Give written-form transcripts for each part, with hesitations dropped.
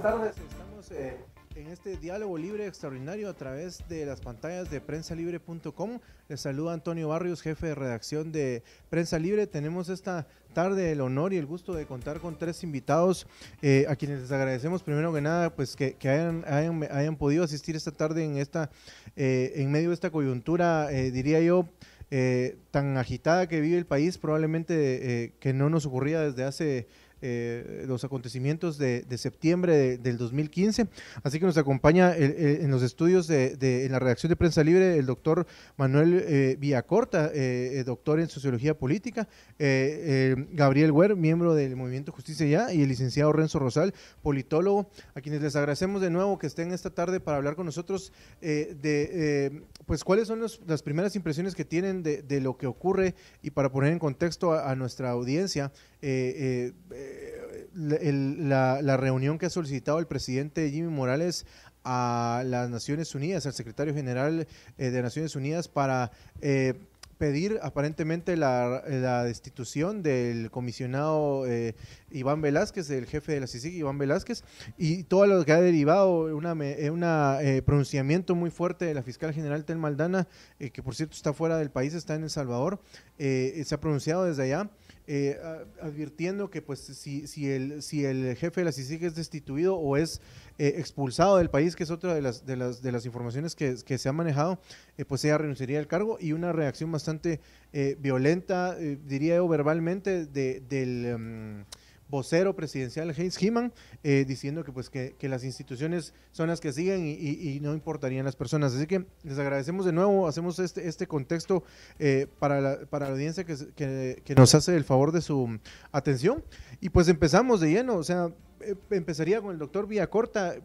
buenas tardes. Estamos en este diálogo libre extraordinario a través de las pantallas de prensalibre.com. Les saluda Antonio Barrios, jefe de redacción de Prensa Libre. Tenemos esta tarde el honor y el gusto de contar con tres invitados a quienes les agradecemos primero que nada pues que hayan podido asistir esta tarde en medio de esta coyuntura, diría yo, tan agitada que vive el país, probablemente que no nos ocurría desde hace los acontecimientos de septiembre del 2015, así que nos acompaña en los estudios en la redacción de Prensa Libre el doctor Manuel Villacorta, doctor en Sociología Política, Gabriel Guer, miembro del Movimiento Justicia Ya, y el licenciado Renzo Rosal, politólogo, a quienes les agradecemos de nuevo que estén esta tarde para hablar con nosotros pues cuáles son las primeras impresiones que tienen de lo que ocurre y para poner en contexto a nuestra audiencia la reunión que ha solicitado el presidente Jimmy Morales a las Naciones Unidas, al secretario general de Naciones Unidas, para pedir aparentemente la destitución del comisionado Iván Velázquez, el jefe de la CICIG, Iván Velázquez, y todo lo que ha derivado un pronunciamiento muy fuerte de la fiscal general Telma Aldana, que por cierto está fuera del país, está en El Salvador, se ha pronunciado desde allá, advirtiendo que pues si el jefe de la CICIG es destituido o es expulsado del país, que es otra de las informaciones que se ha manejado, pues ella renunciaría al cargo, y una reacción bastante violenta, diría yo verbalmente, del vocero presidencial Heinz Hyman, diciendo que pues que las instituciones son las que siguen y no importarían las personas. Así que les agradecemos de nuevo, hacemos este contexto para la audiencia que nos hace el favor de su atención, y pues empezamos de lleno. O sea, empezaría con el doctor Villacorta.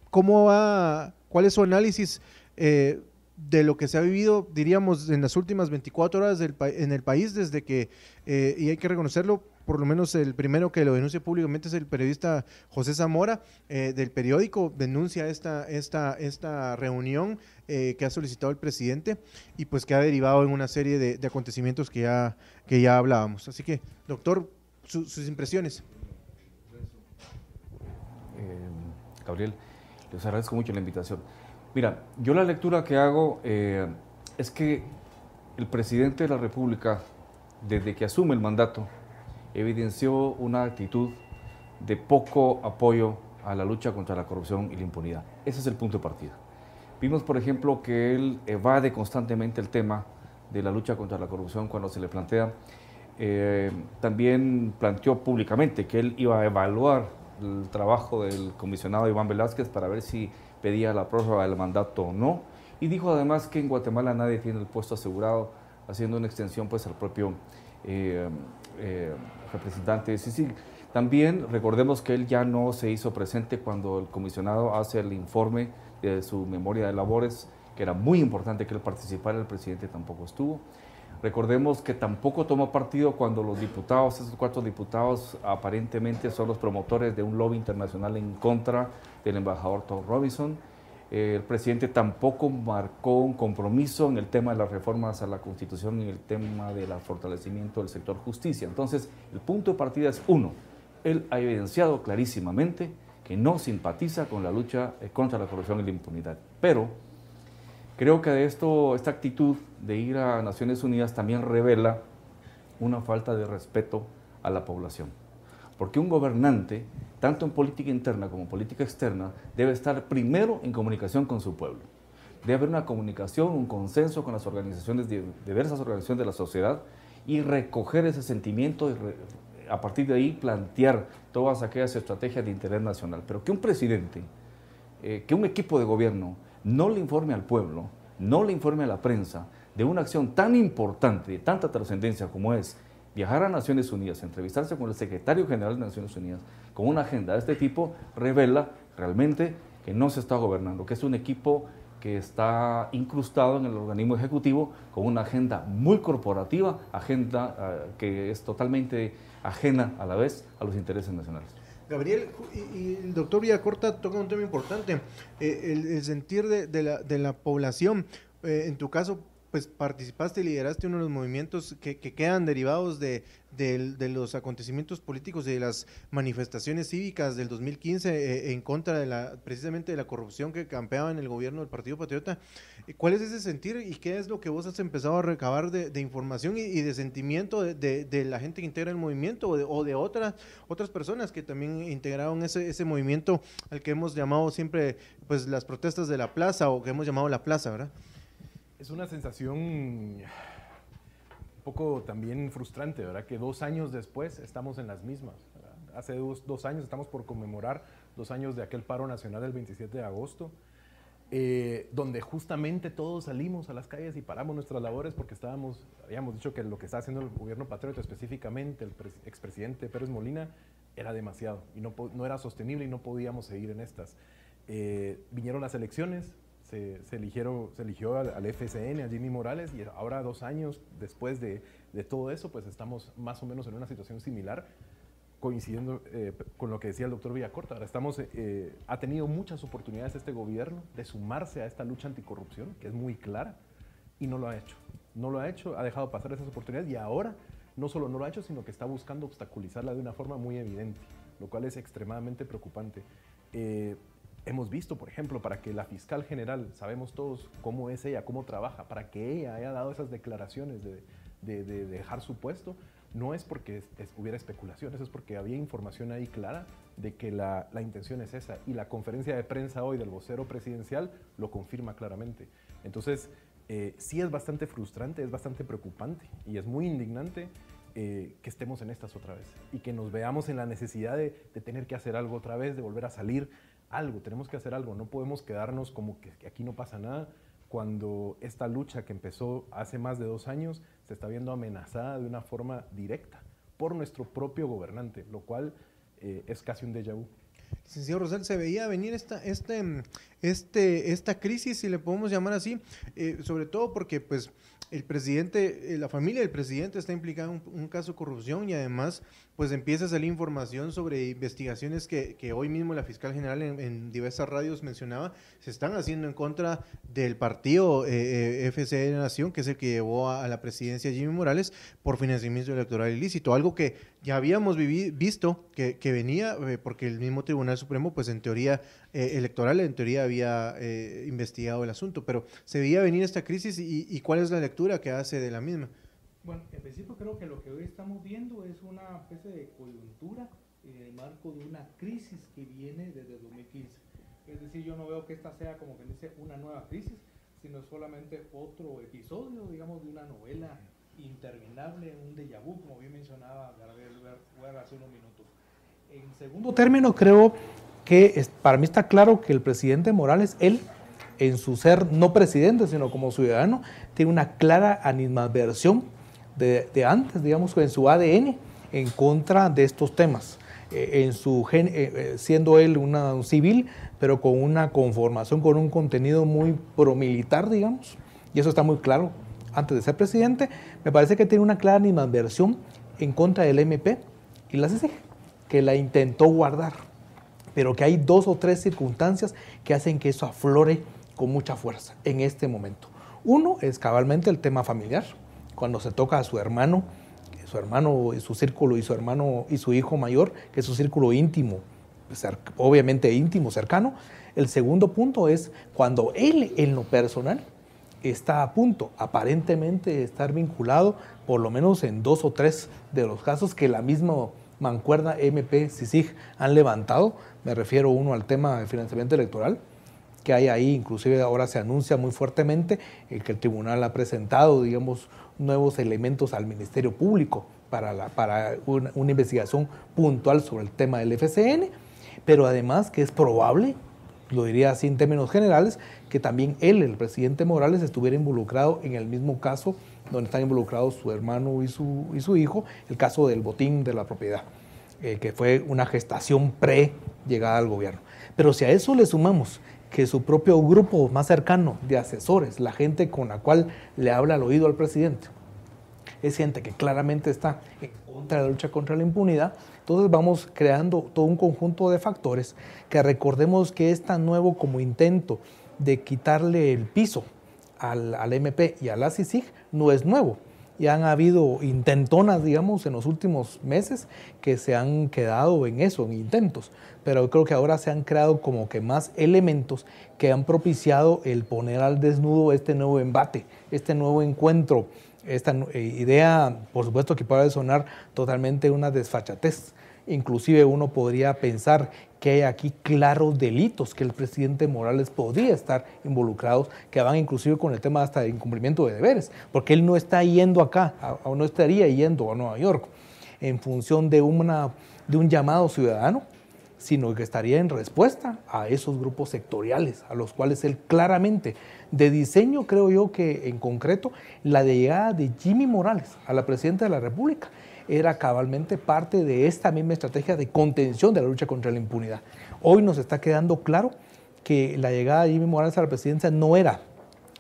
¿Cuál es su análisis de lo que se ha vivido, diríamos, en las últimas 24 horas en el país, desde que, y hay que reconocerlo, por lo menos el primero que lo denuncia públicamente es el periodista José Zamora, del periódico, denuncia esta reunión que ha solicitado el presidente, y pues que ha derivado en una serie de acontecimientos que ya hablábamos. Así que, doctor, sus impresiones. Gabriel, les agradezco mucho la invitación. Mira, yo la lectura que hago es que el presidente de la República, desde que asume el mandato, evidenció una actitud de poco apoyo a la lucha contra la corrupción y la impunidad. Ese es el punto de partida. Vimos, por ejemplo, que él evade constantemente el tema de la lucha contra la corrupción cuando se le plantea. También planteó públicamente que él iba a evaluar el trabajo del comisionado Iván Velázquez para ver si pedía la prórroga del mandato o no, y dijo además que en Guatemala nadie tiene el puesto asegurado, haciendo una extensión pues al propio representante de CICIG. También recordemos que él ya no se hizo presente cuando el comisionado hace el informe de su memoria de labores, que era muy importante que él participara, el presidente tampoco estuvo. Recordemos que tampoco tomó partido cuando los diputados, esos 4 diputados, aparentemente son los promotores de un lobby internacional en contra del embajador Tom Robinson. El presidente tampoco marcó un compromiso en el tema de las reformas a la Constitución y en el tema del fortalecimiento del sector justicia. Entonces, el punto de partida es uno, él ha evidenciado clarísimamente que no simpatiza con la lucha contra la corrupción y la impunidad. Pero creo que esta actitud de ir a Naciones Unidas también revela una falta de respeto a la población. Porque un gobernante, tanto en política interna como en política externa, debe estar primero en comunicación con su pueblo. Debe haber una comunicación, un consenso con las organizaciones, diversas organizaciones de la sociedad, y recoger ese sentimiento y a partir de ahí plantear todas aquellas estrategias de interés nacional. Pero que un presidente, que un equipo de gobierno no le informe al pueblo, no le informe a la prensa de una acción tan importante, de tanta trascendencia como es viajar a Naciones Unidas, entrevistarse con el secretario general de Naciones Unidas, con una agenda de este tipo, revela realmente que no se está gobernando, que es un equipo que está incrustado en el organismo ejecutivo con una agenda muy corporativa, agenda que es totalmente ajena a la vez a los intereses nacionales. Gabriel, y el doctor Villacorta toca un tema importante, el sentir de la población. En tu caso, pues participaste y lideraste uno de los movimientos que quedan derivados de los acontecimientos políticos y de las manifestaciones cívicas del 2015 en contra precisamente de la corrupción que campeaba en el gobierno del Partido Patriota. ¿Cuál es ese sentir y qué es lo que vos has empezado a recabar de información y de sentimiento de la gente que integra el movimiento o de otras personas que también integraron ese movimiento al que hemos llamado siempre pues las protestas de la plaza o que hemos llamado la plaza, ¿verdad? Es una sensación un poco también frustrante, ¿verdad? Que 2 años después estamos en las mismas, ¿verdad? Hace dos años estamos por conmemorar 2 años de aquel paro nacional del 27 de agosto, donde justamente todos salimos a las calles y paramos nuestras labores porque habíamos dicho que lo que está haciendo el gobierno patriota, específicamente el expresidente Pérez Molina, era demasiado y no era sostenible y no podíamos seguir en estas. Vinieron las elecciones, se eligió al FCN, a Jimmy Morales, y ahora 2 años después de todo eso, pues estamos más o menos en una situación similar, coincidiendo con lo que decía el doctor Villacorta. Ahora ha tenido muchas oportunidades este gobierno de sumarse a esta lucha anticorrupción, que es muy clara, y no lo ha hecho. No lo ha hecho, ha dejado pasar esas oportunidades, y ahora no solo no lo ha hecho, sino que está buscando obstaculizarla de una forma muy evidente, lo cual es extremadamente preocupante. Hemos visto, por ejemplo, para que la fiscal general, sabemos todos cómo es ella, cómo trabaja, para que ella haya dado esas declaraciones de dejar su puesto, no es porque hubiera especulaciones, es porque había información ahí clara de que la intención es esa. Y la conferencia de prensa hoy del vocero presidencial lo confirma claramente. Entonces, sí es bastante frustrante, es bastante preocupante y es muy indignante que estemos en estas otra vez y que nos veamos en la necesidad de tener que hacer algo otra vez, de volver a salir. Tenemos que hacer algo, no podemos quedarnos como que aquí no pasa nada cuando esta lucha que empezó hace más de 2 años se está viendo amenazada de una forma directa por nuestro propio gobernante, lo cual es casi un déjà vu. Licenciado Rosal, se veía venir esta crisis, si le podemos llamar así, sobre todo porque pues el presidente, la familia del presidente está implicada en un caso de corrupción y además pues empieza a salir información sobre investigaciones que hoy mismo la fiscal general en diversas radios mencionaba, se están haciendo en contra del partido FCN Nación, que es el que llevó a la presidencia Jimmy Morales por financiamiento electoral ilícito, algo que ya habíamos visto que venía, porque el mismo Tribunal Supremo pues en teoría electoral, en teoría había investigado el asunto, pero se veía venir esta crisis y ¿cuál es la lectura que hace de la misma? Bueno, en principio creo que lo que hoy estamos viendo es una especie de coyuntura en el marco de una crisis que viene desde 2015. Es decir, yo no veo que esta sea como que dice una nueva crisis, sino solamente otro episodio, digamos, de una novela interminable, un déjà vu, como bien mencionaba Gabriel Guerra hace unos minutos. En segundo término, creo que para mí está claro que el presidente Morales, él, en su ser no presidente, sino como ciudadano, tiene una clara animadversión de antes, digamos, en su ADN, en contra de estos temas. Siendo él un civil, pero con una conformación, con un contenido muy promilitar, digamos, y eso está muy claro antes de ser presidente, me parece que tiene una clara animadversión en contra del MP y la CICIG, que la intentó guardar, pero que hay 2 o 3 circunstancias que hacen que eso aflore con mucha fuerza en este momento. Uno es cabalmente el tema familiar, cuando se toca a su hermano y su círculo, y su hermano y su hijo mayor, que es su círculo íntimo, obviamente íntimo, cercano. El segundo punto es cuando él, en lo personal, está a punto, aparentemente, de estar vinculado, por lo menos en 2 o 3 de los casos que la misma mancuerna MP-CICIG han levantado. Me refiero uno al tema de financiamiento electoral, que hay ahí, inclusive ahora se anuncia muy fuertemente que el tribunal ha presentado, digamos, nuevos elementos al Ministerio Público para una investigación puntual sobre el tema del FCN, pero además que es probable, lo diría así en términos generales, que también él, el presidente Morales, estuviera involucrado en el mismo caso donde están involucrados su hermano y su hijo, el caso del botín de la propiedad, que fue una gestación pre-llegada al gobierno. Pero si a eso le sumamos que su propio grupo más cercano de asesores, la gente con la cual le habla al oído al presidente, es gente que claramente está en contra de la lucha contra la impunidad, entonces vamos creando todo un conjunto de factores que recordemos que es tan nuevo como intento de quitarle el piso al MP y a la CICIG no es nuevo. Ya han habido intentonas, digamos, en los últimos meses que se han quedado en eso, en intentos. Pero creo que ahora se han creado como que más elementos que han propiciado el poner al desnudo este nuevo embate, este nuevo encuentro, esta idea, por supuesto que puede sonar totalmente una desfachatez. Inclusive uno podría pensar que hay aquí claros delitos que el presidente Morales podría estar involucrados, que van inclusive con el tema hasta de incumplimiento de deberes, porque él no está yendo acá, o no estaría yendo a Nueva York en función de un llamado ciudadano, sino que estaría en respuesta a esos grupos sectoriales, a los cuales él claramente, de diseño creo yo que en concreto, la llegada de Jimmy Morales a la presidencia de la República era cabalmente parte de esta misma estrategia de contención de la lucha contra la impunidad. Hoy nos está quedando claro que la llegada de Jimmy Morales a la presidencia no era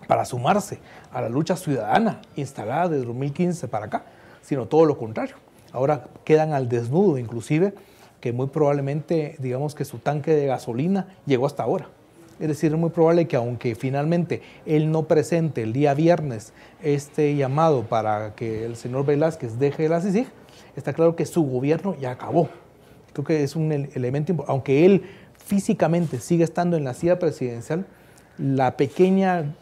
para sumarse a la lucha ciudadana instalada desde 2015 para acá, sino todo lo contrario. Ahora quedan al desnudo, inclusive, que muy probablemente, digamos que su tanque de gasolina llegó hasta ahora. Es decir, es muy probable que aunque finalmente él no presente el día viernes este llamado para que el señor Velázquez deje la CICIG, está claro que su gobierno ya acabó. Creo que es un elemento importante. Aunque él físicamente sigue estando en la silla presidencial, la pequeña,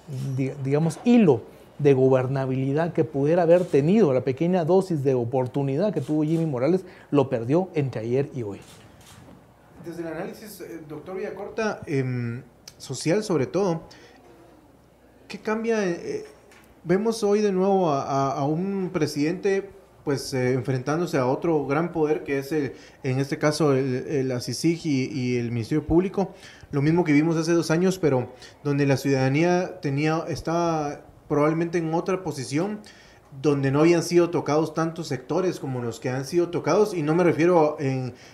digamos, hilo de gobernabilidad que pudiera haber tenido, la pequeña dosis de oportunidad que tuvo Jimmy Morales, lo perdió entre ayer y hoy. Desde el análisis, doctor Villacorta, social sobre todo, ¿qué cambia? Vemos hoy de nuevo a un presidente pues enfrentándose a otro gran poder que es en este caso la CICIG y el Ministerio Público, lo mismo que vimos hace 2 años, pero donde la ciudadanía estaba probablemente en otra posición, donde no habían sido tocados tantos sectores como los que han sido tocados, y no me refiero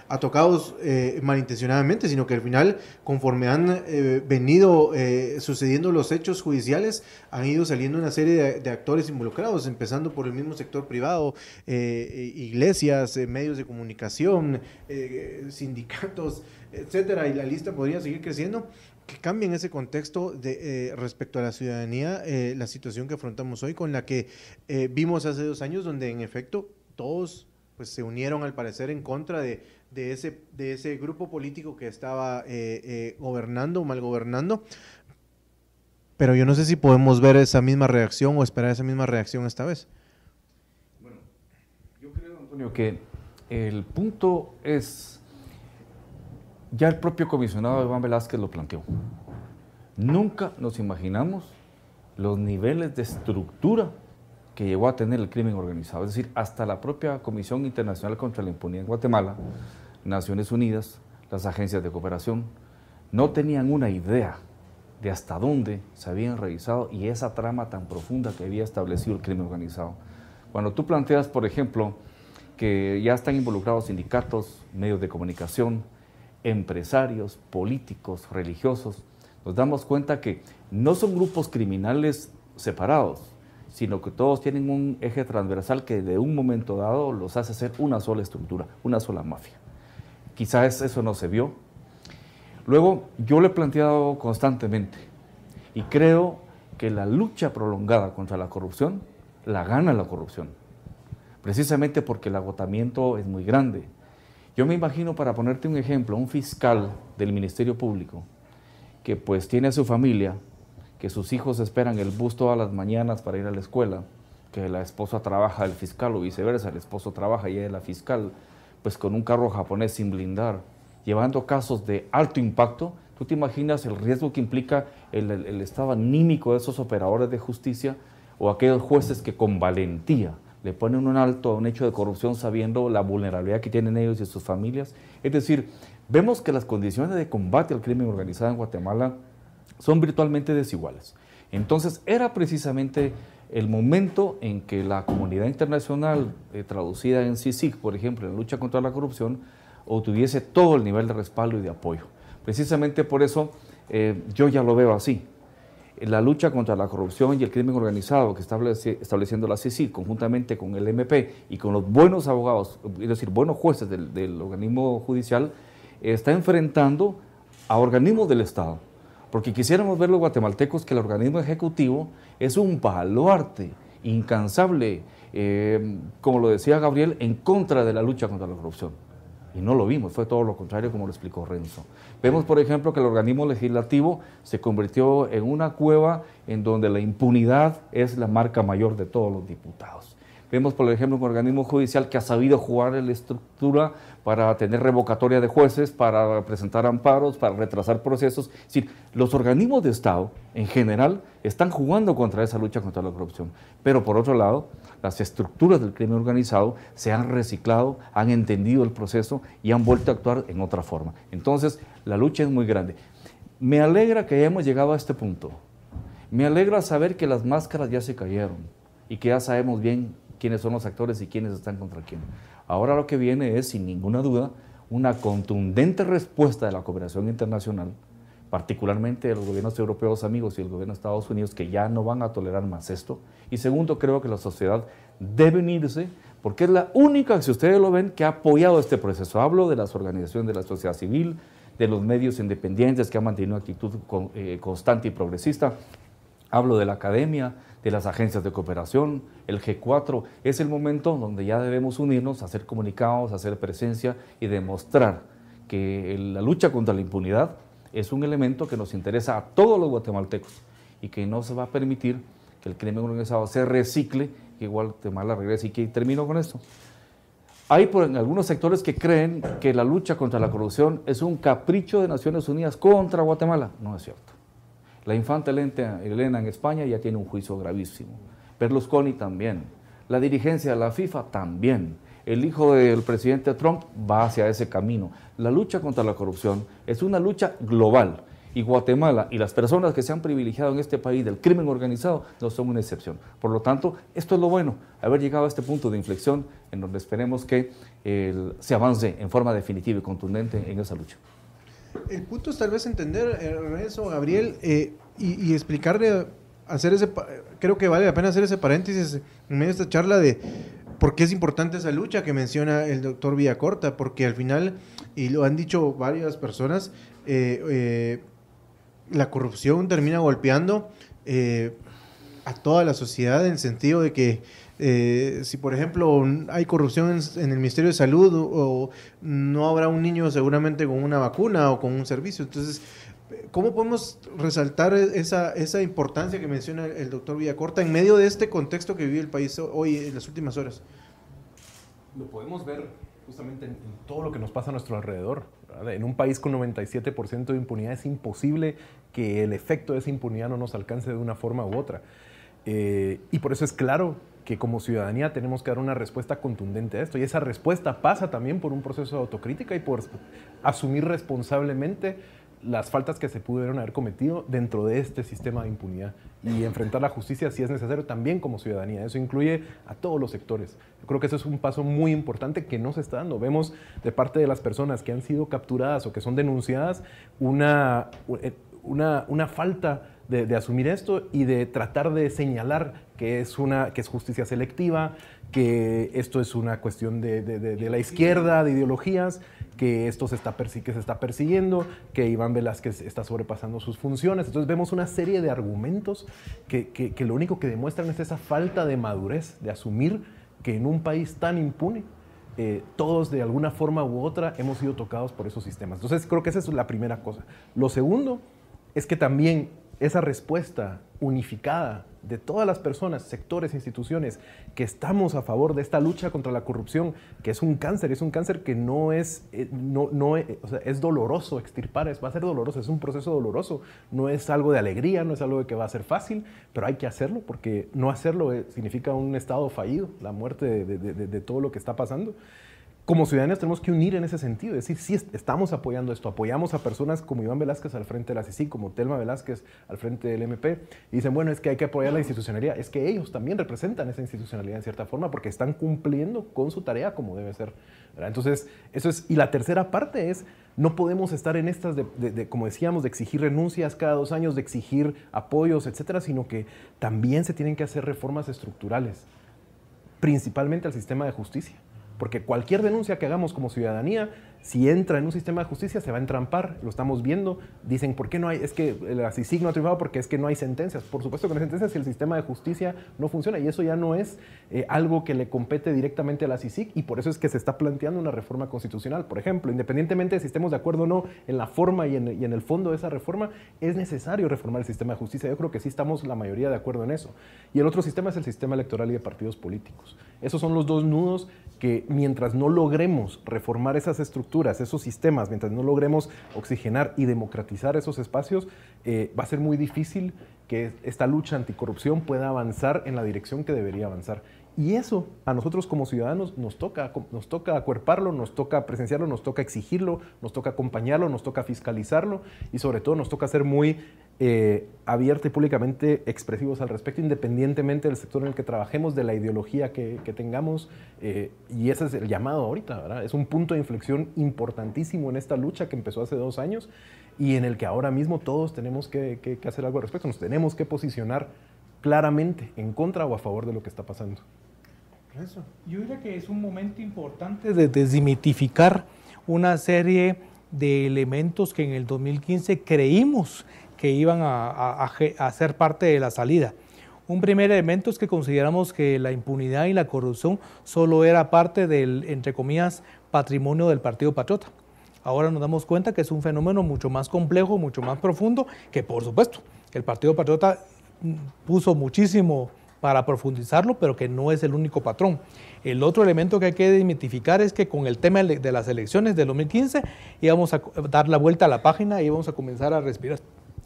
a tocados malintencionadamente, sino que al final, conforme han venido sucediendo los hechos judiciales, han ido saliendo una serie de actores involucrados, empezando por el mismo sector privado, iglesias, medios de comunicación, sindicatos, etcétera, y la lista podría seguir creciendo. Que cambia en ese contexto respecto a la ciudadanía, la situación que afrontamos hoy, con la que vimos hace 2 años, donde en efecto todos pues se unieron al parecer en contra de ese grupo político que estaba gobernando o mal gobernando. Pero yo no sé si podemos ver esa misma reacción o esperar esa misma reacción esta vez. Bueno, yo creo, Antonio, que el punto es... Ya el propio comisionado Iván Velázquez lo planteó. Nunca nos imaginamos los niveles de estructura que llegó a tener el crimen organizado. Es decir, hasta la propia Comisión Internacional contra la Impunidad en Guatemala, Naciones Unidas, las agencias de cooperación, no tenían una idea de hasta dónde se habían realizado y esa trama tan profunda que había establecido el crimen organizado. Cuando tú planteas, por ejemplo, que ya están involucrados sindicatos, medios de comunicación, empresarios, políticos, religiosos, nos damos cuenta que no son grupos criminales separados, sino que todos tienen un eje transversal que de un momento dado los hace ser una sola estructura, una sola mafia. Quizás eso no se vio. Luego, yo lo he planteado constantemente y creo que la lucha prolongada contra la corrupción la gana la corrupción, precisamente porque el agotamiento es muy grande. Yo me imagino, para ponerte un ejemplo, un fiscal del Ministerio Público que pues tiene a su familia, que sus hijos esperan el bus todas las mañanas para ir a la escuela, que la esposa trabaja el fiscal o viceversa, el esposo trabaja y ella es la fiscal, pues con un carro japonés sin blindar, llevando casos de alto impacto. ¿Tú te imaginas el riesgo que implica el estado anímico de esos operadores de justicia o aquellos jueces que con valentía le ponen un alto a un hecho de corrupción sabiendo la vulnerabilidad que tienen ellos y sus familias? Es decir, vemos que las condiciones de combate al crimen organizado en Guatemala son virtualmente desiguales. Entonces, era precisamente el momento en que la comunidad internacional, traducida en CICIG, por ejemplo, en la lucha contra la corrupción, obtuviese todo el nivel de respaldo y de apoyo. Precisamente por eso yo ya lo veo así. La lucha contra la corrupción y el crimen organizado que está estableciendo la CICIG conjuntamente con el MP y con los buenos abogados, es decir, buenos jueces del organismo judicial, está enfrentando a organismos del Estado, porque quisiéramos ver los guatemaltecos que el organismo ejecutivo es un baluarte incansable, como lo decía Gabriel, en contra de la lucha contra la corrupción. Y no lo vimos, fue todo lo contrario, como lo explicó Renzo. Vemos, por ejemplo, que el organismo legislativo se convirtió en una cueva en donde la impunidad es la marca mayor de todos los diputados. Vemos, por ejemplo, un organismo judicial que ha sabido jugar en la estructura para tener revocatoria de jueces, para presentar amparos, para retrasar procesos. Es decir, los organismos de Estado, en general, están jugando contra esa lucha contra la corrupción. Pero, por otro lado, las estructuras del crimen organizado se han reciclado, han entendido el proceso y han vuelto a actuar en otra forma. Entonces, la lucha es muy grande. Me alegra que hayamos llegado a este punto. Me alegra saber que las máscaras ya se cayeron y que ya sabemos bien quiénes son los actores y quiénes están contra quién. Ahora lo que viene es, sin ninguna duda, una contundente respuesta de la cooperación internacional, particularmente de los gobiernos europeos amigos y el gobierno de Estados Unidos, que ya no van a tolerar más esto. Y segundo, creo que la sociedad debe unirse, porque es la única, si ustedes lo ven, que ha apoyado este proceso. Hablo de las organizaciones de la sociedad civil, de los medios independientes que han mantenido una actitud constante y progresista. Hablo de la academia, de las agencias de cooperación, el G4. Es el momento donde ya debemos unirnos, hacer comunicados, hacer presencia y demostrar que la lucha contra la impunidad es un elemento que nos interesa a todos los guatemaltecos y que no se va a permitir que el crimen organizado se recicle, que Guatemala regrese. Y que termino con esto. Hay algunos sectores que creen que la lucha contra la corrupción es un capricho de Naciones Unidas contra Guatemala. No es cierto. La infanta Elena en España ya tiene un juicio gravísimo. Berlusconi también. La dirigencia de la FIFA también. El hijo del presidente Trump va hacia ese camino. La lucha contra la corrupción es una lucha global. Y Guatemala y las personas que se han privilegiado en este país del crimen organizado no son una excepción. Por lo tanto, esto es lo bueno, haber llegado a este punto de inflexión en donde esperemos que se avance en forma definitiva y contundente en esa lucha. El punto es tal vez entender, Renzo, Gabriel, y explicarle, creo que vale la pena hacer ese paréntesis en medio de esta charla de por qué es importante esa lucha que menciona el doctor Villacorta, porque al final, y lo han dicho varias personas, la corrupción termina golpeando a toda la sociedad en el sentido de que si por ejemplo hay corrupción en el Ministerio de Salud o no habrá un niño seguramente con una vacuna o con un servicio. Entonces, ¿cómo podemos resaltar esa importancia que menciona el doctor Villacorta en medio de este contexto que vive el país hoy en las últimas horas? Lo podemos ver justamente en todo lo que nos pasa a nuestro alrededor, ¿verdad? En un país con 97% de impunidad es imposible que el efecto de esa impunidad no nos alcance de una forma u otra. Y por eso es claro que como ciudadanía tenemos que dar una respuesta contundente a esto. Y esa respuesta pasa también por un proceso de autocrítica y por asumir responsablemente las faltas que se pudieron haber cometido dentro de este sistema de impunidad y enfrentar la justicia si es necesario también como ciudadanía. Eso incluye a todos los sectores. Yo creo que eso es un paso muy importante que no se está dando. Vemos de parte de las personas que han sido capturadas o que son denunciadas una falta de asumir esto y de tratar de señalar que es justicia selectiva, que esto es una cuestión de la izquierda, de ideologías, que esto se está persiguiendo, que Iván Velázquez está sobrepasando sus funciones. Entonces vemos una serie de argumentos que lo único que demuestran es esa falta de madurez, de asumir que en un país tan impune, todos de alguna forma u otra hemos sido tocados por esos sistemas. Entonces creo que esa es la primera cosa. Lo segundo es que también esa respuesta unificada de todas las personas, sectores, instituciones que estamos a favor de esta lucha contra la corrupción, que es un cáncer que no es, o sea, es doloroso extirpar, va a ser doloroso, es un proceso doloroso, no es algo de alegría, no es algo que va a ser fácil, pero hay que hacerlo porque no hacerlo significa un estado fallido, la muerte de todo lo que está pasando. Como ciudadanos tenemos que unir en ese sentido, es decir, sí estamos apoyando esto, apoyamos a personas como Iván Velázquez al frente de la CICIG, como Telma Velázquez al frente del MP, y dicen, bueno, es que hay que apoyar la institucionalidad, es que ellos también representan esa institucionalidad en cierta forma, porque están cumpliendo con su tarea como debe ser, ¿verdad? Entonces, eso es, y la tercera parte es, no podemos estar en estas, como decíamos, de exigir renuncias cada 2 años, de exigir apoyos, etcétera, sino que también se tienen que hacer reformas estructurales, principalmente al sistema de justicia. Porque cualquier denuncia que hagamos como ciudadanía Si entra en un sistema de justicia, se va a entrampar, lo estamos viendo. Dicen, ¿por qué no hay? Es que la CICIG no ha triunfado porque es que no hay sentencias. Por supuesto que no hay sentencias si el sistema de justicia no funciona, y eso ya no es algo que le compete directamente a la CICIG, y por eso es que se está planteando una reforma constitucional. Por ejemplo, independientemente de si estemos de acuerdo o no en la forma y en el fondo de esa reforma, es necesario reformar el sistema de justicia. Yo creo que sí estamos la mayoría de acuerdo en eso. Y el otro sistema es el sistema electoral y de partidos políticos. Esos son los dos nudos que, mientras no logremos reformar esas estructuras, esos sistemas, mientras no logremos oxigenar y democratizar esos espacios, va a ser muy difícil que esta lucha anticorrupción pueda avanzar en la dirección que debería avanzar. Y eso a nosotros como ciudadanos nos toca acuerparlo, nos toca presenciarlo, nos toca exigirlo, nos toca acompañarlo, nos toca fiscalizarlo, y sobre todo nos toca ser muy abierta y públicamente expresivos al respecto, independientemente del sector en el que trabajemos, de la ideología que tengamos, y ese es el llamado ahorita, ¿verdad? Es un punto de inflexión importantísimo en esta lucha que empezó hace 2 años y en el que ahora mismo todos tenemos que hacer algo al respecto, nos tenemos que posicionar claramente en contra o a favor de lo que está pasando. Eso. Yo diría que es un momento importante de desmitificar una serie de elementos que en el 2015 creímos que iban a ser parte de la salida. Un primer elemento es que consideramos que la impunidad y la corrupción solo era parte del, entre comillas, patrimonio del Partido Patriota. Ahora nos damos cuenta que es un fenómeno mucho más complejo, mucho más profundo, que por supuesto el Partido Patriota puso muchísimo para profundizarlo, pero que no es el único patrón. El otro elemento que hay que desmitificar es que con el tema de las elecciones del 2015 íbamos a dar la vuelta a la página y íbamos a comenzar a respirar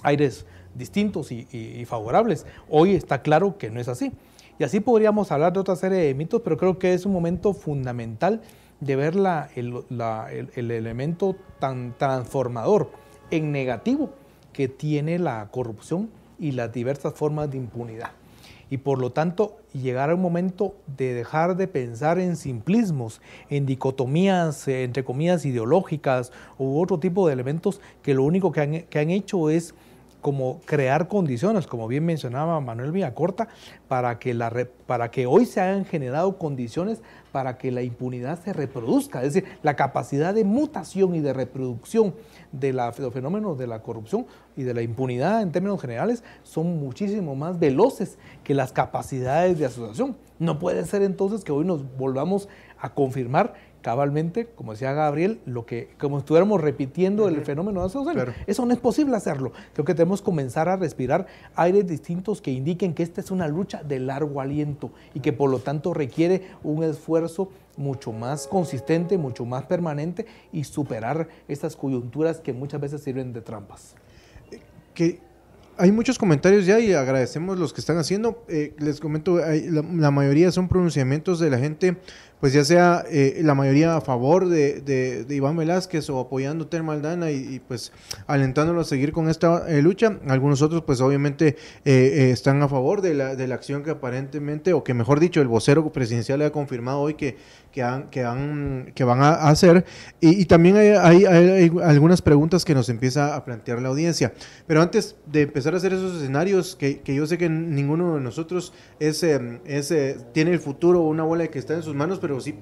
aires distintos y favorables. Hoy está claro que no es así. Y así podríamos hablar de otra serie de mitos, pero creo que es un momento fundamental de ver el elemento tan transformador en negativo que tiene la corrupción y las diversas formas de impunidad. Y por lo tanto, llegar a un momento de dejar de pensar en simplismos, en dicotomías, entre comillas, ideológicas u otro tipo de elementos que lo único que han hecho es como crear condiciones, como bien mencionaba Manuel Villacorta, para que hoy se hayan generado condiciones para que la impunidad se reproduzca. Es decir, la capacidad de mutación y de reproducción de los fenómenos de la corrupción y de la impunidad en términos generales son muchísimo más veloces que las capacidades de asociación. No puede ser entonces que hoy nos volvamos a confirmar cabalmente, como decía Gabriel, como estuviéramos repitiendo el fenómeno de asociación. Claro. Eso no es posible hacerlo. Creo que tenemos que comenzar a respirar aires distintos que indiquen que esta es una lucha de largo aliento y que por lo tanto requiere un esfuerzo mucho más consistente, mucho más permanente y superar estas coyunturas que muchas veces sirven de trampas. Hay muchos comentarios ya y agradecemos los que están haciendo. Les comento, la mayoría son pronunciamientos de la gente, pues ya sea la mayoría a favor de Iván Velázquez o apoyando a Telma Aldana y pues alentándolo a seguir con esta lucha. Algunos otros pues obviamente están a favor de la acción que aparentemente, o que mejor dicho, el vocero presidencial le ha confirmado hoy que van a hacer. Y también hay algunas preguntas que nos empieza a plantear la audiencia. Pero antes de empezar a hacer esos escenarios, que yo sé que ninguno de nosotros tiene el futuro o una bola que está en sus manos, pero sí,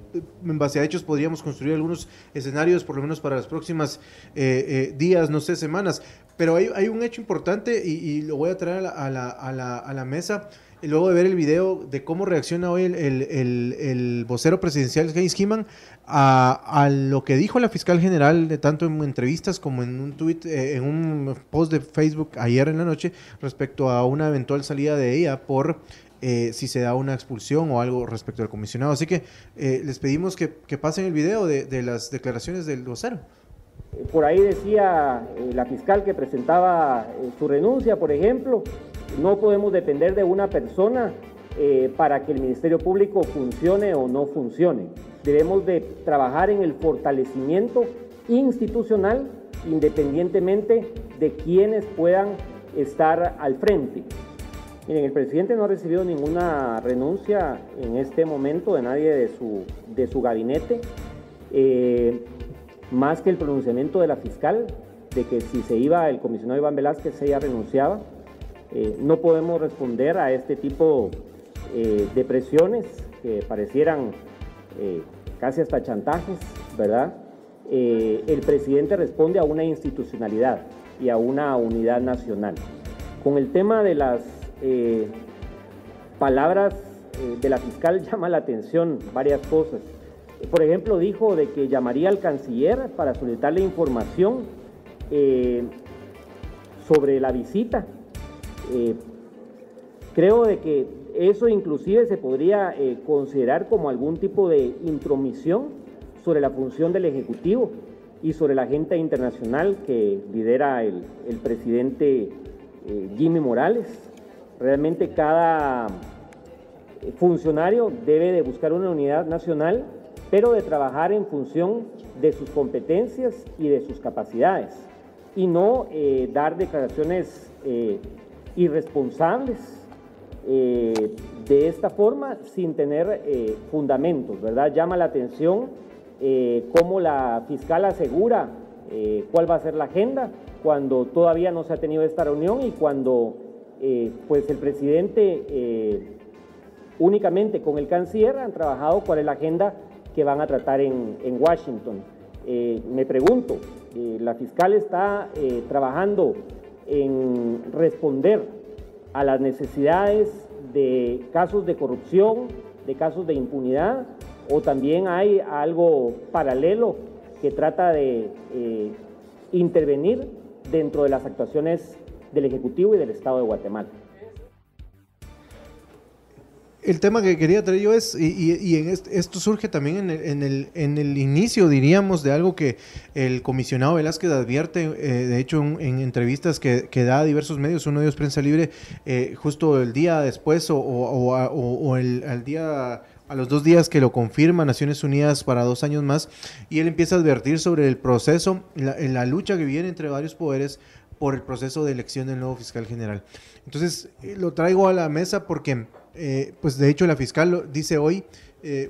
en base a hechos podríamos construir algunos escenarios, por lo menos para las próximas días, no sé, semanas. Pero hay un hecho importante y lo voy a traer a la mesa. Y luego de ver el video de cómo reacciona hoy el vocero presidencial, Heinz Hyman, a lo que dijo la fiscal general, de tanto en entrevistas como en un tuit, en un post de Facebook ayer en la noche, respecto a una eventual salida de ella por si se da una expulsión o algo respecto al comisionado. Así que les pedimos que pasen el video de las declaraciones del vocero. Por ahí decía la fiscal que presentaba su renuncia, por ejemplo. No podemos depender de una persona para que el Ministerio Público funcione o no funcione. Debemos de trabajar en el fortalecimiento institucional independientemente de quienes puedan estar al frente. Miren, el presidente no ha recibido ninguna renuncia en este momento de nadie de su gabinete, más que el pronunciamiento de la fiscal de que si se iba el comisionado Iván Velázquez, ella renunciaba. No podemos responder a este tipo de presiones que parecieran casi hasta chantajes, ¿verdad? el presidente responde a una institucionalidad y a una unidad nacional. Con el tema de las palabras de la fiscal llama la atención varias cosas. Por ejemplo, dijo de que llamaría al canciller para solicitarle información sobre la visita. Creo de que eso inclusive se podría considerar como algún tipo de intromisión sobre la función del Ejecutivo y sobre la agenda internacional que lidera el presidente Jimmy Morales. Realmente cada funcionario debe de buscar una unidad nacional, pero de trabajar en función de sus competencias y de sus capacidades, y no dar declaraciones irresponsables de esta forma sin tener fundamentos, ¿verdad? Llama la atención cómo la fiscal asegura cuál va a ser la agenda cuando todavía no se ha tenido esta reunión y cuando pues el presidente únicamente con el canciller han trabajado cuál es la agenda que van a tratar en Washington. Me pregunto, ¿la fiscal está trabajando en responder a las necesidades de casos de corrupción, de casos de impunidad, o también hay algo paralelo que trata de intervenir dentro de las actuaciones del Ejecutivo y del Estado de Guatemala? El tema que quería traer yo es, esto surge también en el inicio, diríamos, de algo que el comisionado Velázquez advierte, de hecho, en entrevistas que da a diversos medios, uno de ellos Prensa Libre, justo el día después al día... a los 2 días que lo confirma Naciones Unidas para 2 años más, y él empieza a advertir sobre el proceso, la lucha que viene entre varios poderes por el proceso de elección del nuevo fiscal general. Entonces, lo traigo a la mesa porque, pues de hecho la fiscal dice hoy,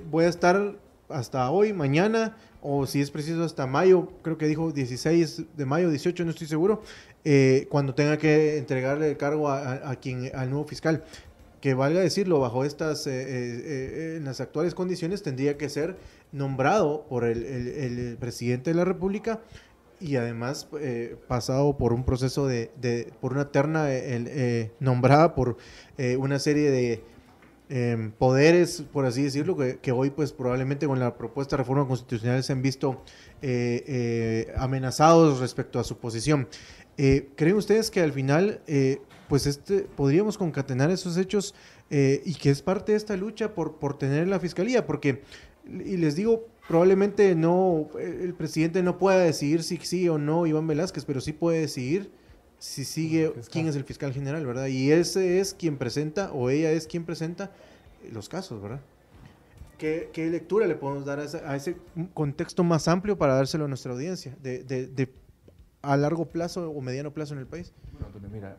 voy a estar hasta hoy, mañana, o si es preciso hasta mayo, creo que dijo 16 de mayo, 18, no estoy seguro, cuando tenga que entregarle el cargo al nuevo fiscal. Que valga decirlo, bajo estas, en las actuales condiciones, tendría que ser nombrado por el presidente de la República y además pasado por un proceso por una terna nombrada por una serie de poderes, por así decirlo, que hoy pues probablemente con la propuesta de reforma constitucional se han visto amenazados respecto a su posición. ¿Creen ustedes que al final pues podríamos concatenar esos hechos y que es parte de esta lucha por tener la fiscalía? Porque, y les digo, probablemente no, el presidente no pueda decidir si sí o no Iván Velázquez, pero sí puede decidir si sigue quién es el fiscal general, ¿verdad? Y ese es quien presenta, o ella es quien presenta los casos, ¿verdad? ¿Qué lectura le podemos dar a ese contexto más amplio para dárselo a nuestra audiencia de a largo plazo o mediano plazo en el país? Bueno, Antonio, mira,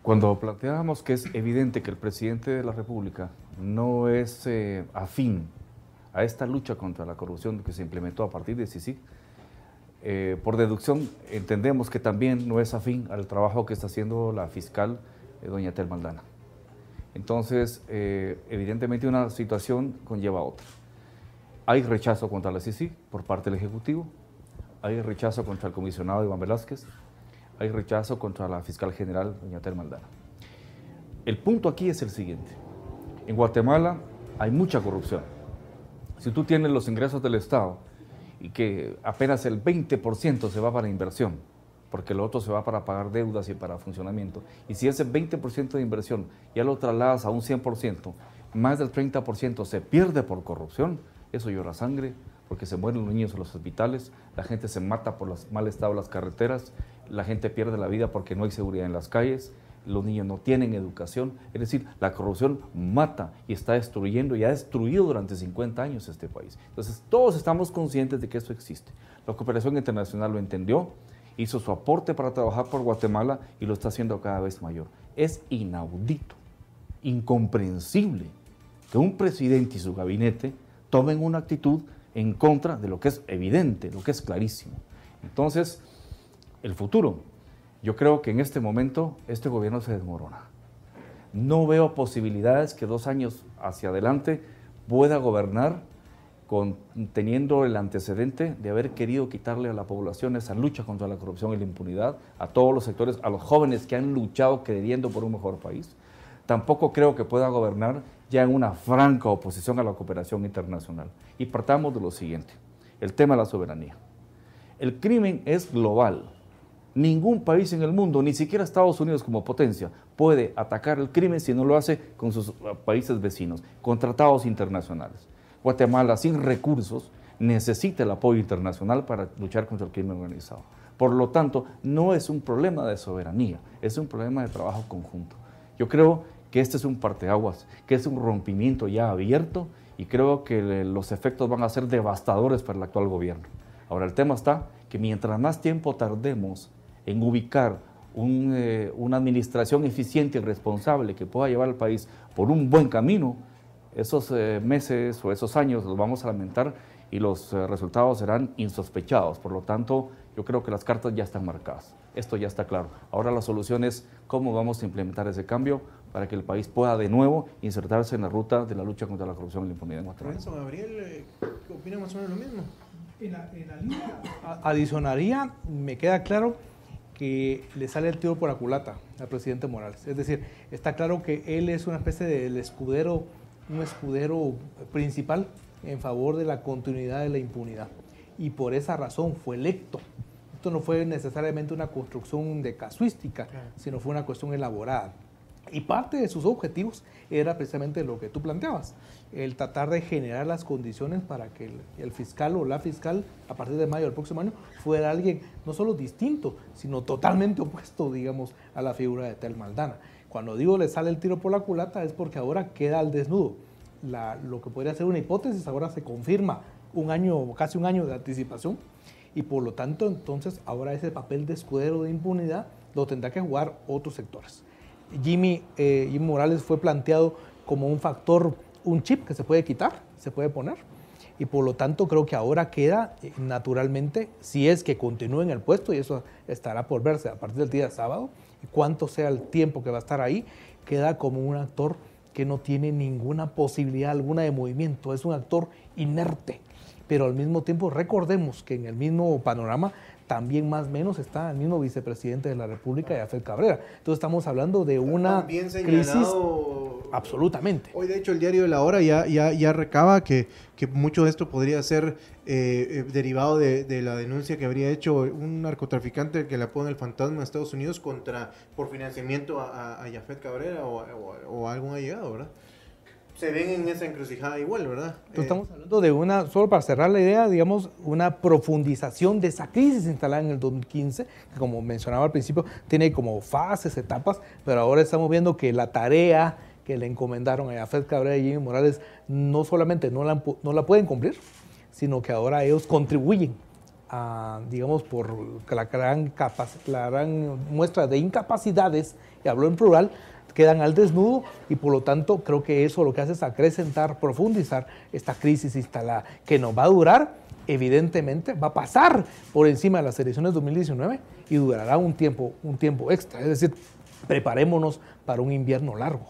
cuando planteábamos que es evidente que el presidente de la República no es afín a esta lucha contra la corrupción que se implementó a partir de CICIG, por deducción entendemos que también no es afín al trabajo que está haciendo la fiscal doña Telma Aldana. Entonces, evidentemente una situación conlleva a otra. Hay rechazo contra la CICIG por parte del Ejecutivo, hay rechazo contra el comisionado Iván Velázquez, hay rechazo contra la fiscal general doña Telma Aldana. El punto aquí es el siguiente: en Guatemala hay mucha corrupción. Si tú tienes los ingresos del Estado y que apenas el 20% se va para inversión, porque lo otro se va para pagar deudas y para funcionamiento, y si ese 20% de inversión ya lo trasladas a un 100%, más del 30% se pierde por corrupción, eso llora sangre, porque se mueren los niños en los hospitales, la gente se mata por el mal estado de las carreteras, la gente pierde la vida porque no hay seguridad en las calles, los niños no tienen educación. Es decir, la corrupción mata y está destruyendo y ha destruido durante 50 años este país. Entonces, todos estamos conscientes de que eso existe. La cooperación internacional lo entendió, hizo su aporte para trabajar por Guatemala y lo está haciendo cada vez mayor. Es inaudito, incomprensible que un presidente y su gabinete tomen una actitud en contra de lo que es evidente, lo que es clarísimo. Entonces, el futuro, yo creo que en este momento este gobierno se desmorona. No veo posibilidades que 2 años hacia adelante pueda gobernar teniendo el antecedente de haber querido quitarle a la población esa lucha contra la corrupción y la impunidad, a todos los sectores, a los jóvenes que han luchado creyendo por un mejor país. Tampoco creo que pueda gobernar ya en una franca oposición a la cooperación internacional. Y partamos de lo siguiente, el tema de la soberanía. El crimen es global. Ningún país en el mundo, ni siquiera Estados Unidos como potencia, puede atacar el crimen si no lo hace con sus países vecinos, con tratados internacionales. Guatemala, sin recursos, necesita el apoyo internacional para luchar contra el crimen organizado. Por lo tanto, no es un problema de soberanía, es un problema de trabajo conjunto. Yo creo que este es un parteaguas, que es un rompimiento ya abierto y creo que los efectos van a ser devastadores para el actual gobierno. Ahora, el tema está que mientras más tiempo tardemos en ubicar una administración eficiente y responsable que pueda llevar al país por un buen camino, esos meses o esos años los vamos a lamentar y los resultados serán insospechados. Por lo tanto, yo creo que las cartas ya están marcadas. Esto ya está claro. Ahora la solución es cómo vamos a implementar ese cambio para que el país pueda de nuevo insertarse en la ruta de la lucha contra la corrupción y la impunidad en Guatemala. Lorenzo Gabriel, ¿qué opina más o menos lo mismo? En la línea adicionaría, me queda claro que le sale el tiro por la culata al presidente Morales. Es decir, está claro que él es una especie de escudero, un escudero principal en favor de la continuidad de la impunidad. Y por esa razón fue electo. Esto no fue necesariamente una construcción de casuística, sino fue una cuestión elaborada. Y parte de sus objetivos era precisamente lo que tú planteabas, el tratar de generar las condiciones para que el fiscal o la fiscal, a partir de mayo del próximo año, fuera alguien no solo distinto, sino totalmente opuesto, digamos, a la figura de Tel Maldana. Cuando digo le sale el tiro por la culata es porque ahora queda al desnudo. Lo que podría ser una hipótesis ahora se confirma casi un año de anticipación, y por lo tanto entonces ahora ese papel de escudero de impunidad lo tendrá que jugar otros sectores. Jimmy Morales fue planteado como un factor, un chip que se puede quitar, se puede poner, y por lo tanto creo que ahora queda naturalmente, si es que continúa en el puesto, y eso estará por verse a partir del día de sábado, y cuánto sea el tiempo que va a estar ahí, queda como un actor que no tiene ninguna posibilidad alguna de movimiento, es un actor inerte, pero al mismo tiempo recordemos que en el mismo panorama también más o menos está el mismo vicepresidente de la República, Yafet Cabrera. Entonces estamos hablando de una crisis. Absolutamente. Hoy de hecho el diario de La Hora ya recaba que mucho de esto podría ser derivado de la denuncia que habría hecho un narcotraficante que le apodan el fantasma de Estados Unidos por financiamiento a Yafet Cabrera o a algún allegado, ¿verdad? Se ven en esa encrucijada igual, ¿verdad? Estamos hablando de solo para cerrar la idea, digamos, una profundización de esa crisis instalada en el 2015, que como mencionaba al principio, tiene como fases, etapas, pero ahora estamos viendo que la tarea que le encomendaron a Yafet Cabrera y Jimmy Morales no solamente no la pueden cumplir, sino que ahora ellos contribuyen a, digamos, por la gran muestra de incapacidades, y hablo en plural, quedan al desnudo, y por lo tanto creo que eso lo que hace es acrecentar, profundizar esta crisis instalada, que nos va a durar, evidentemente, va a pasar por encima de las elecciones 2019 y durará un tiempo extra. Es decir, preparémonos para un invierno largo.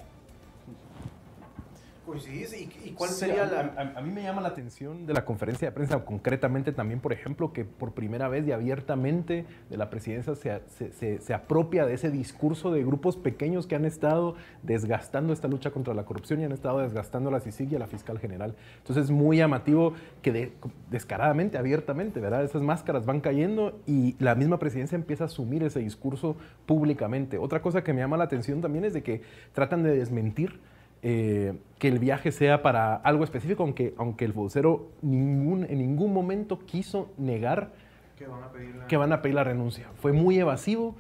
¿Coincidís? ¿Y cuál sería a mí me llama la atención de la conferencia de prensa, concretamente también, por ejemplo, que por primera vez y abiertamente de la presidencia se apropia de ese discurso de grupos pequeños que han estado desgastando esta lucha contra la corrupción y han estado desgastando a la CICIG y a la fiscal general. Entonces es muy llamativo que descaradamente, abiertamente, ¿verdad? Esas máscaras van cayendo y la misma presidencia empieza a asumir ese discurso públicamente. Otra cosa que me llama la atención también es de que tratan de desmentir que el viaje sea para algo específico, aunque el vocero en ningún momento quiso negar que van a pedir la renuncia. Fue muy evasivo,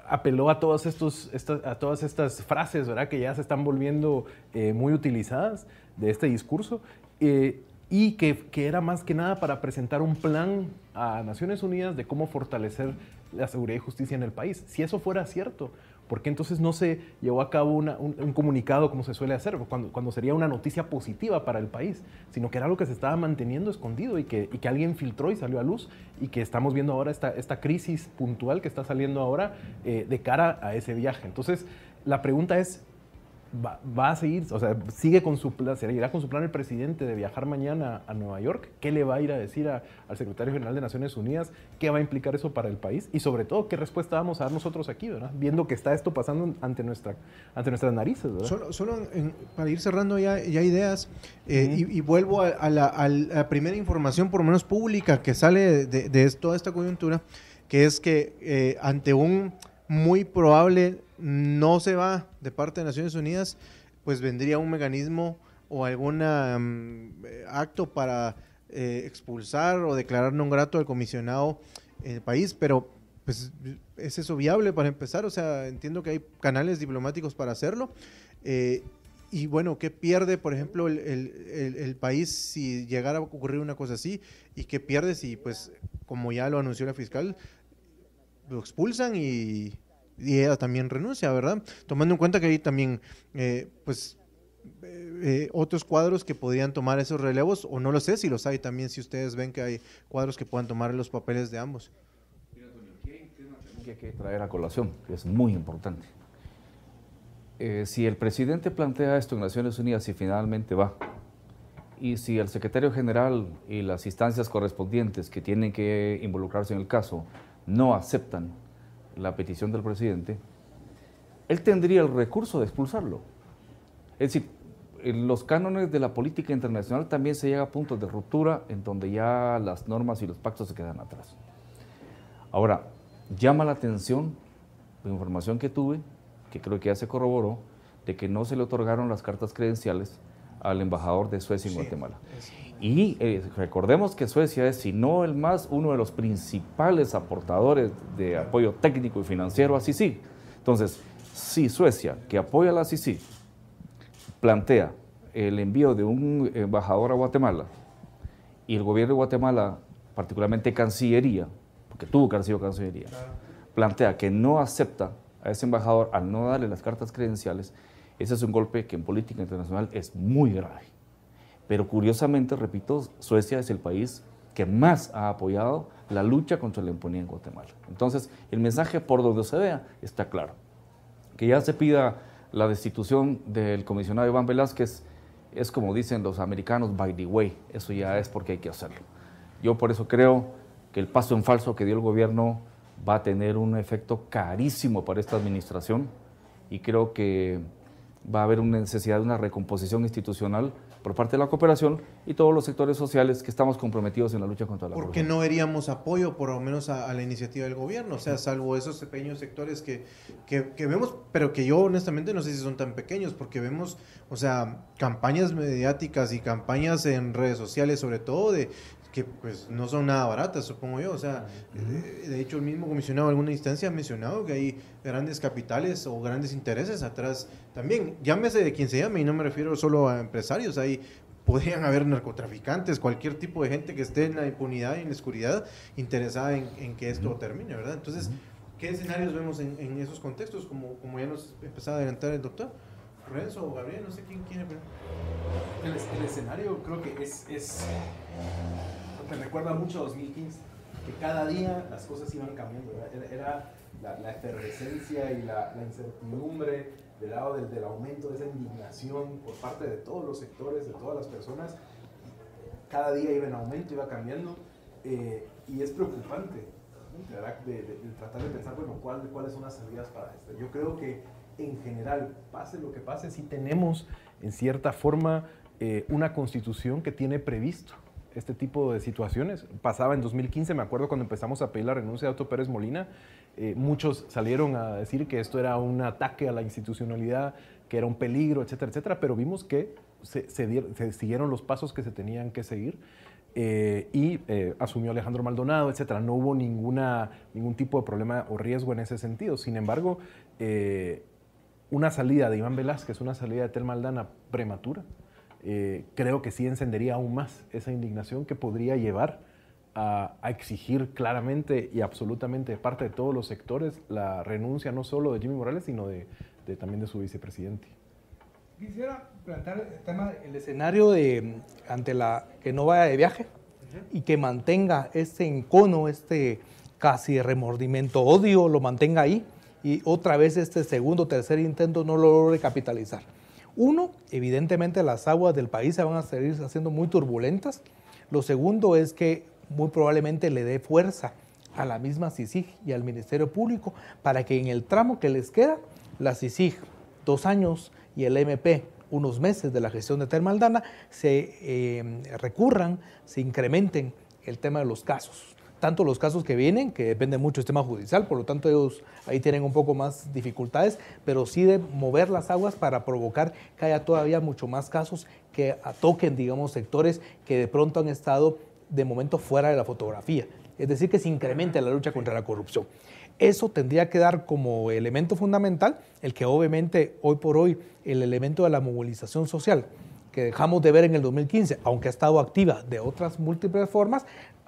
apeló a todas estas frases, ¿verdad?, que ya se están volviendo muy utilizadas de este discurso, y que era más que nada para presentar un plan a Naciones Unidas de cómo fortalecer la seguridad y justicia en el país. Si eso fuera cierto, ¿por qué entonces no se llevó a cabo un comunicado como se suele hacer, cuando sería una noticia positiva para el país? Sino que era algo que se estaba manteniendo escondido y que alguien filtró y salió a luz, y que estamos viendo ahora esta crisis puntual que está saliendo ahora de cara a ese viaje. Entonces, la pregunta es, va a seguir, o sea, sigue con su plan, seguirá con su plan el presidente de viajar mañana a Nueva York. ¿Qué le va a ir a decir al secretario general de Naciones Unidas? ¿Qué va a implicar eso para el país? Y sobre todo, ¿qué respuesta vamos a dar nosotros aquí, ¿verdad? Viendo que está esto pasando ante nuestras narices, ¿verdad? Para ir cerrando ya ideas, y vuelvo a la primera información, por lo menos pública, que sale de toda esta coyuntura, que es que ante un muy probable no se va de parte de Naciones Unidas, pues vendría un mecanismo o algún acto para expulsar o declarar non grato al comisionado en el país, pero pues ¿es eso viable para empezar? O sea, entiendo que hay canales diplomáticos para hacerlo, y bueno, ¿qué pierde, por ejemplo, el país si llegara a ocurrir una cosa así? ¿Y qué pierde si, pues, como ya lo anunció la fiscal, lo expulsan y ella también renuncia, ¿verdad? Tomando en cuenta que hay también, otros cuadros que podrían tomar esos relevos, o no lo sé si los hay también, si ustedes ven que hay cuadros que puedan tomar los papeles de ambos. Mira, Antonio, aquí hay un tema que hay que traer a colación, que es muy importante. Si el presidente plantea esto en Naciones Unidas y finalmente va, y si el secretario general y las instancias correspondientes que tienen que involucrarse en el caso no aceptan la petición del presidente, él tendría el recurso de expulsarlo. Es decir, en los cánones de la política internacional también se llega a puntos de ruptura en donde ya las normas y los pactos se quedan atrás. Ahora, llama la atención la información que tuve, que creo que ya se corroboró, de que no se le otorgaron las cartas credenciales al embajador de Suecia en Guatemala. Y recordemos que Suecia es, si no el más, uno de los principales aportadores de apoyo técnico y financiero a Sisi. Entonces, si Suecia, que apoya a la Sisi, plantea el envío de un embajador a Guatemala, y el gobierno de Guatemala, particularmente Cancillería, porque tuvo que haber sido Cancillería, plantea que no acepta a ese embajador al no darle las cartas credenciales, ese es un golpe que en política internacional es muy grave. Pero curiosamente, repito, Suecia es el país que más ha apoyado la lucha contra la impunidad en Guatemala. Entonces, el mensaje por donde se vea está claro. Que ya se pida la destitución del comisionado Iván Velázquez es como dicen los americanos, by the way, eso ya es porque hay que hacerlo. Yo por eso creo que el paso en falso que dio el gobierno va a tener un efecto carísimo para esta administración, y creo que va a haber una necesidad de una recomposición institucional por parte de la cooperación y todos los sectores sociales que estamos comprometidos en la lucha contra la corrupción. ¿Por qué no veríamos apoyo, por lo menos, a la iniciativa del gobierno? O sea, salvo esos pequeños sectores que vemos, pero que yo honestamente no sé si son tan pequeños, porque vemos, o sea, campañas mediáticas y campañas en redes sociales, sobre todo, que pues no son nada baratas, supongo yo. O sea, de hecho el mismo comisionado en alguna instancia ha mencionado que hay grandes capitales o grandes intereses atrás también. Llámese de quien se llame, y no me refiero solo a empresarios, ahí podrían haber narcotraficantes, cualquier tipo de gente que esté en la impunidad y en la oscuridad interesada en que esto termine, ¿verdad? Entonces, ¿qué escenarios vemos en esos contextos? Como ya nos empezaba a adelantar el doctor Renzo o Gabriel, no sé quién quiere. El escenario creo que me recuerda mucho a 2015, que cada día las cosas iban cambiando, ¿verdad? Era la efervescencia y la incertidumbre del lado del aumento de esa indignación por parte de todos los sectores, de todas las personas. Cada día iba en aumento, iba cambiando, y es preocupante, ¿verdad? De tratar de pensar, bueno, ¿cuáles son las salidas para esto? Yo creo que en general, pase lo que pase, sí tenemos en cierta forma una constitución que tiene previsto este tipo de situaciones. Pasaba en 2015, me acuerdo cuando empezamos a pedir la renuncia de Otto Pérez Molina, muchos salieron a decir que esto era un ataque a la institucionalidad, que era un peligro, etcétera, etcétera, pero vimos que se siguieron los pasos que se tenían que seguir, y asumió Alejandro Maldonado, etcétera. No hubo ningún tipo de problema o riesgo en ese sentido. Sin embargo, una salida de Iván Velázquez, una salida de Telma Aldana prematura, creo que sí encendería aún más esa indignación que podría llevar a exigir claramente y absolutamente de parte de todos los sectores la renuncia no solo de Jimmy Morales, sino también de su vicepresidente. Quisiera plantear el tema, el escenario de ante que no vaya de viaje y que mantenga este encono, casi remordimiento, odio, lo mantenga ahí, y otra vez este segundo o tercer intento no lo logre capitalizar. Uno, evidentemente las aguas del país se van a seguir haciendo muy turbulentas. Lo segundo es que muy probablemente le dé fuerza a la misma CICIG y al Ministerio Público para que en el tramo que les queda, la CICIG 2 años y el MP unos meses de la gestión de Thelma Aldana, se recurran, se incrementen el tema de los casos. Tanto los casos que vienen, que depende mucho del sistema judicial, por lo tanto ellos ahí tienen un poco más dificultades, pero sí de mover las aguas para provocar que haya todavía mucho más casos que toquen, digamos, sectores que de pronto han estado de momento fuera de la fotografía. Es decir, que se incremente la lucha contra la corrupción. Eso tendría que dar como elemento fundamental el que obviamente hoy por hoy el elemento de la movilización social que dejamos de ver en el 2015, aunque ha estado activa de otras múltiples formas,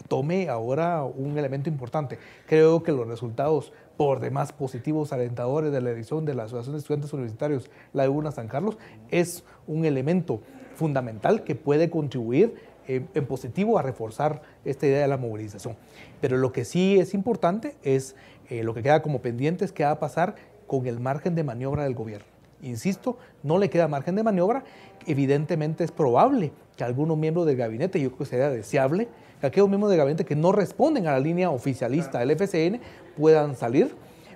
tome ahora un elemento importante. Creo que los resultados por demás positivos, alentadores de la edición de la Asociación de Estudiantes Universitarios, la de UNA San Carlos, es un elemento fundamental que puede contribuir en positivo a reforzar esta idea de la movilización. Pero lo que sí es importante es lo que queda como pendiente es qué va a pasar con el margen de maniobra del gobierno. Insisto, no le queda margen de maniobra. Evidentemente es probable que algunos miembros del gabinete, yo creo que sería deseable, que aquellos miembros del gabinete que no responden a la línea oficialista del FCN puedan salir.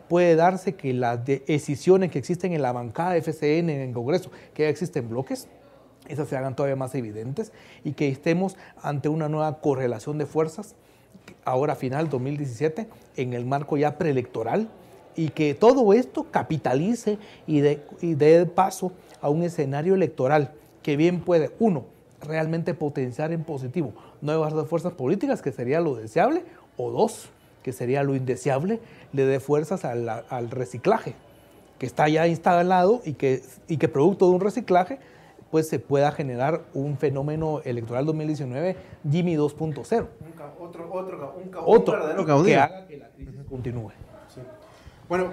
Puede darse que las decisiones que existen en la bancada de FCN en el Congreso, que ya existen bloques, esas se hagan todavía más evidentes y que estemos ante una nueva correlación de fuerzas, ahora final 2017, en el marco ya preelectoral, y que todo esto capitalice y dé paso a un escenario electoral que bien puede, uno, realmente potenciar en positivo nuevas fuerzas políticas, que sería lo deseable, o dos, que sería lo indeseable, le dé fuerzas al reciclaje, que está ya instalado y que producto de un reciclaje pues se pueda generar un fenómeno electoral 2019 Jimmy 2.0. Otro verdadero caudillo que haga que la crisis continúe. Sí. Bueno,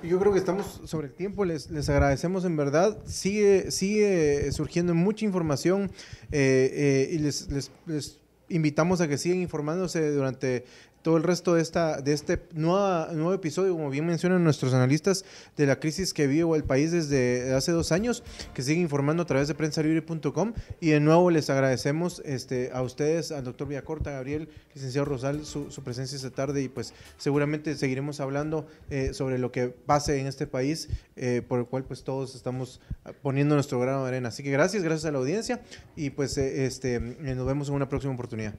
yo creo que estamos sobre el tiempo, les agradecemos en verdad, sigue surgiendo mucha información y les invitamos a que sigan informándose durante todo el resto de este nuevo episodio, como bien mencionan nuestros analistas, de la crisis que vive el país desde hace 2 años, que sigue informando a través de prensalibre.com. Y de nuevo les agradecemos a ustedes, al doctor Villacorta, Gabriel, licenciado Rosal, su presencia esta tarde, y pues seguramente seguiremos hablando sobre lo que pase en este país, por el cual pues todos estamos poniendo nuestro grano de arena. Así que gracias a la audiencia y pues nos vemos en una próxima oportunidad.